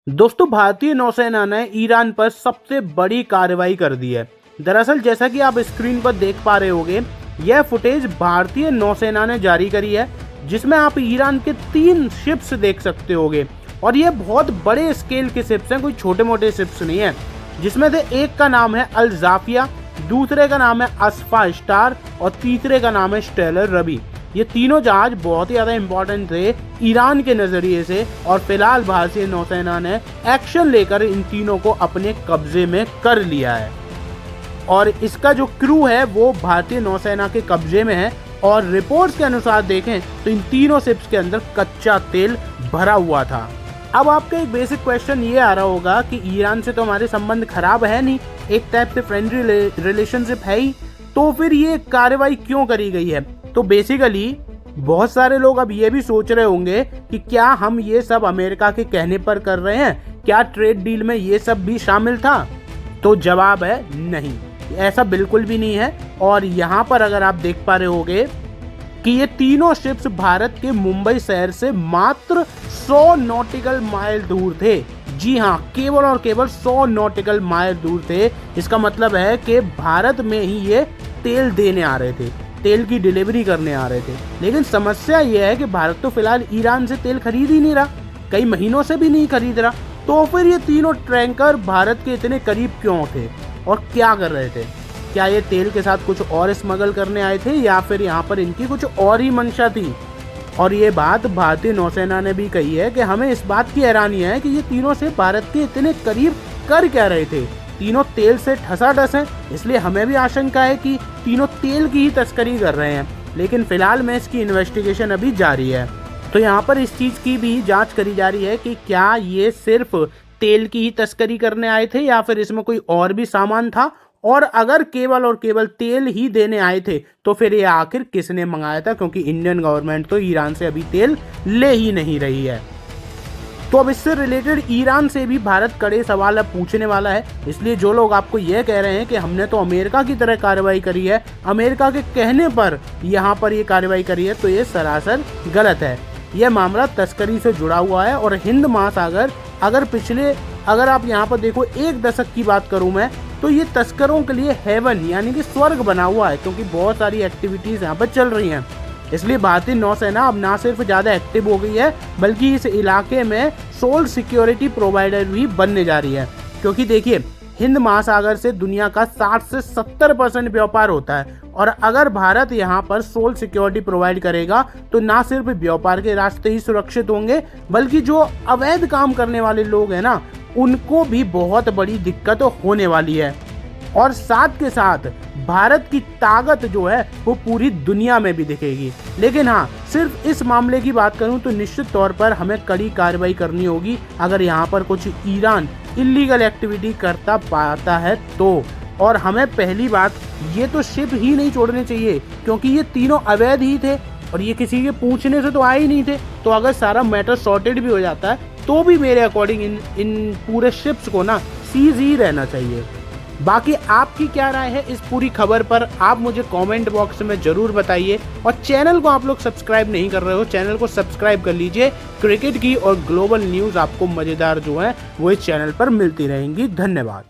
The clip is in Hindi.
दोस्तों, भारतीय नौसेना ने ईरान पर सबसे बड़ी कार्रवाई कर दी है। दरअसल जैसा कि आप स्क्रीन पर देख पा रहे होंगे, यह फुटेज भारतीय नौसेना ने जारी करी है, जिसमें आप ईरान के 3 शिप्स देख सकते होंगे। और ये बहुत बड़े स्केल के शिप्स हैं, कोई छोटे मोटे शिप्स नहीं है। जिसमें से एक का नाम है अल जाफिया, दूसरे का नाम है अस्फा स्टार और तीसरे का नाम है स्टेलर रबी। ये तीनों जहाज बहुत ही ज़्यादा इंपॉर्टेंट थे ईरान के नज़रिए से, और फिलहाल भारतीय नौसेना ने एक्शन लेकर इन तीनों को अपने कब्जे में कर लिया है। और इसका जो क्रू है वो भारतीय नौसेना के कब्जे में है। और रिपोर्ट्स के अनुसार देखें तो इन तीनों शिप्स के अंदर कच्चा तेल भरा हुआ था। अब आपका एक बेसिक क्वेश्चन ये आ रहा होगा कि ईरान से तो हमारे संबंध खराब है नहीं, एक टाइप से फ्रेंडली रिलेशनशिप है ही, तो फिर ये कार्रवाई क्यों करी गई है? तो बेसिकली बहुत सारे लोग अब ये भी सोच रहे होंगे कि क्या हम ये सब अमेरिका के कहने पर कर रहे हैं, क्या ट्रेड डील में ये सब भी शामिल था? तो जवाब है नहीं, ऐसा बिल्कुल भी नहीं है। और यहाँ पर अगर आप देख पा रहे होंगे कि ये तीनों शिप्स भारत के मुंबई शहर से मात्र 100 नॉटिकल माइल दूर थे। जी हाँ, केवल और केवल 100 नॉटिकल माइल दूर थे। इसका मतलब है कि भारत में ही ये तेल देने आ रहे थे, तेल की डिलीवरी करने आ रहे थे। लेकिन समस्या यह है कि भारत तो फिलहाल ईरान से तेल खरीद ही नहीं रहा, कई महीनों से भी नहीं खरीद रहा। तो फिर ये तीनों टैंकर भारत के इतने करीब क्यों थे और क्या कर रहे थे? क्या ये तेल के साथ कुछ और स्मगल करने आए थे या फिर यहाँ पर इनकी कुछ और ही मंशा थी? और ये बात भारतीय नौसेना ने भी कही है कि हमें इस बात की हैरानी है कि ये तीनों से भारत के इतने करीब कर क्या रहे थे। तीनों तेल से ठसाठस हैं, इसलिए हमें भी आशंका है कि तीनों तेल की ही तस्करी कर रहे हैं। लेकिन फिलहाल में इसकी इन्वेस्टिगेशन अभी जारी है। तो यहाँ पर इस चीज़ की भी जांच करी जा रही है कि क्या ये सिर्फ तेल की ही तस्करी करने आए थे या फिर इसमें कोई और भी सामान था, और अगर केवल और केवल तेल ही देने आए थे तो फिर ये आखिर किसने मंगाया था, क्योंकि इंडियन गवर्नमेंट तो ईरान से अभी तेल ले ही नहीं रही है। तो अब इससे रिलेटेड ईरान से भी भारत कड़े सवाल अब पूछने वाला है। इसलिए जो लोग आपको यह कह रहे हैं कि हमने तो अमेरिका की तरह कार्रवाई करी है, अमेरिका के कहने पर यहाँ पर ये कार्रवाई करी है, तो ये सरासर गलत है। यह मामला तस्करी से जुड़ा हुआ है। और हिंद महासागर अगर आप यहाँ पर देखो 1 दशक की बात करूँ मैं, तो ये तस्करों के लिए हेवन यानी कि स्वर्ग बना हुआ है, क्योंकि बहुत सारी एक्टिविटीज़ यहाँ पर चल रही हैं। इसलिए भारतीय नौसेना अब ना सिर्फ ज़्यादा एक्टिव हो गई है, बल्कि इस इलाके में सोल सिक्योरिटी प्रोवाइडर भी बनने जा रही है। क्योंकि देखिए, हिंद महासागर से दुनिया का 60 से 70% व्यापार होता है, और अगर भारत यहाँ पर सोल सिक्योरिटी प्रोवाइड करेगा तो ना सिर्फ व्यापार के रास्ते ही सुरक्षित होंगे, बल्कि जो अवैध काम करने वाले लोग हैं ना, उनको भी बहुत बड़ी दिक्कत होने वाली है। और साथ के साथ भारत की ताकत जो है वो पूरी दुनिया में भी दिखेगी। लेकिन हाँ, सिर्फ इस मामले की बात करूं तो निश्चित तौर पर हमें कड़ी कार्रवाई करनी होगी अगर यहाँ पर कुछ ईरान इलीगल एक्टिविटी करता पाता है तो। और हमें पहली बात, ये तो शिप ही नहीं छोड़ने चाहिए, क्योंकि ये तीनों अवैध ही थे और ये किसी के पूछने से तो आए ही नहीं थे। तो अगर सारा मैटर सॉर्टेड भी हो जाता है तो भी मेरे अकॉर्डिंग इन पूरे शिप्स को ना सीज ही रहना चाहिए। बाकी आपकी क्या राय है इस पूरी खबर पर, आप मुझे कमेंट बॉक्स में जरूर बताइए। और चैनल को आप लोग सब्सक्राइब नहीं कर रहे हो, चैनल को सब्सक्राइब कर लीजिए। क्रिकेट की और ग्लोबल न्यूज़ आपको मज़ेदार जो है वो इस चैनल पर मिलती रहेंगी। धन्यवाद।